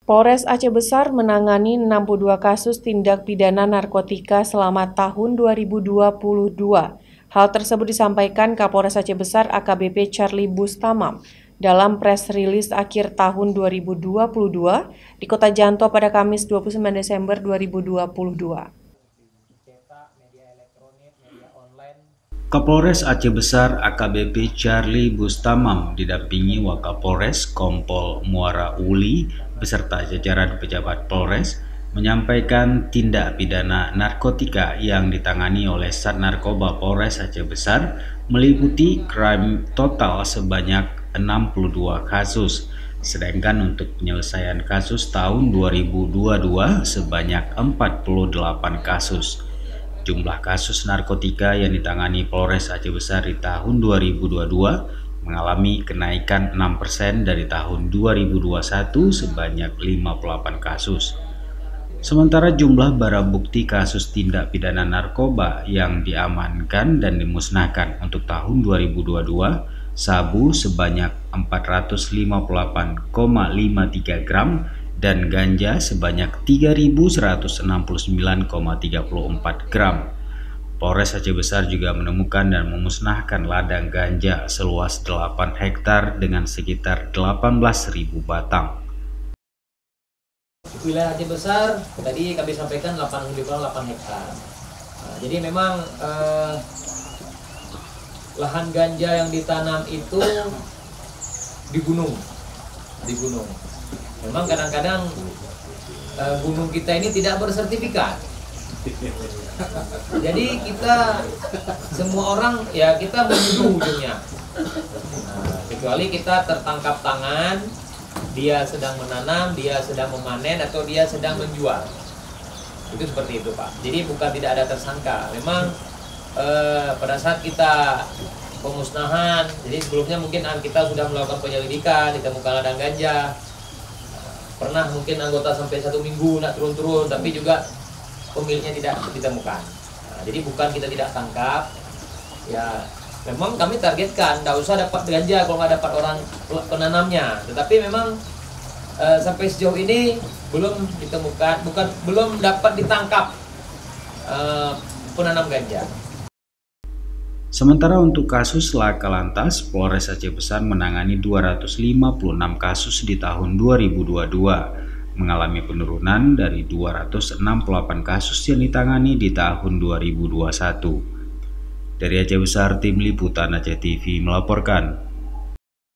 Polres Aceh Besar menangani 62 kasus tindak pidana narkotika selama tahun 2022. Hal tersebut disampaikan Kapolres Aceh Besar AKBP Charlie Bustamam dalam press release akhir tahun 2022 di Kota Janto pada Kamis 29 Desember 2022. Kapolres Aceh Besar AKBP Charlie Bustamam didampingi Wakapolres Kompol Muara Uli beserta jajaran pejabat Polres menyampaikan tindak pidana narkotika yang ditangani oleh Sat Narkoba Polres Aceh Besar meliputi crime total sebanyak 62 kasus, sedangkan untuk penyelesaian kasus tahun 2022 sebanyak 48 kasus. Jumlah kasus narkotika yang ditangani Polres Aceh Besar di tahun 2022 mengalami kenaikan 6% dari tahun 2021 sebanyak 58 kasus. Sementara jumlah barang bukti kasus tindak pidana narkoba yang diamankan dan dimusnahkan untuk tahun 2022, sabu sebanyak 458,53 gram, dan ganja sebanyak 3.169,34 gram. Polres Aceh Besar juga menemukan dan memusnahkan ladang ganja seluas 8 hektar dengan sekitar 18.000 batang. Wilayah Aceh Besar tadi kami sampaikan 8 hektar. Jadi memang lahan ganja yang ditanam itu di gunung. Memang kadang-kadang gunung kita ini tidak bersertifikat. Jadi kita semua orang ya kita menuduh ujungnya. Kecuali kita tertangkap tangan, dia sedang menanam, dia sedang memanen, atau dia sedang menjual. Itu seperti itu, Pak. Jadi bukan tidak ada tersangka. Memang pada saat kita pemusnahan, jadi sebelumnya mungkin kita sudah melakukan penyelidikan, ditemukan ladang ganja. Pernah mungkin anggota sampai 1 minggu nak turun-turun, tapi juga pemiliknya tidak ditemukan. Jadi bukan kita tidak tangkap, ya memang kami targetkan, tidak usah dapat ganja kalau nggak dapat orang penanamnya. Tetapi memang sampai sejauh ini belum ditemukan, belum dapat ditangkap penanam ganja. Sementara untuk kasus laka lantas, Polres Aceh Besar menangani 256 kasus di tahun 2022, mengalami penurunan dari 268 kasus yang ditangani di tahun 2021. Dari Aceh Besar, Tim Liputan Aceh TV melaporkan.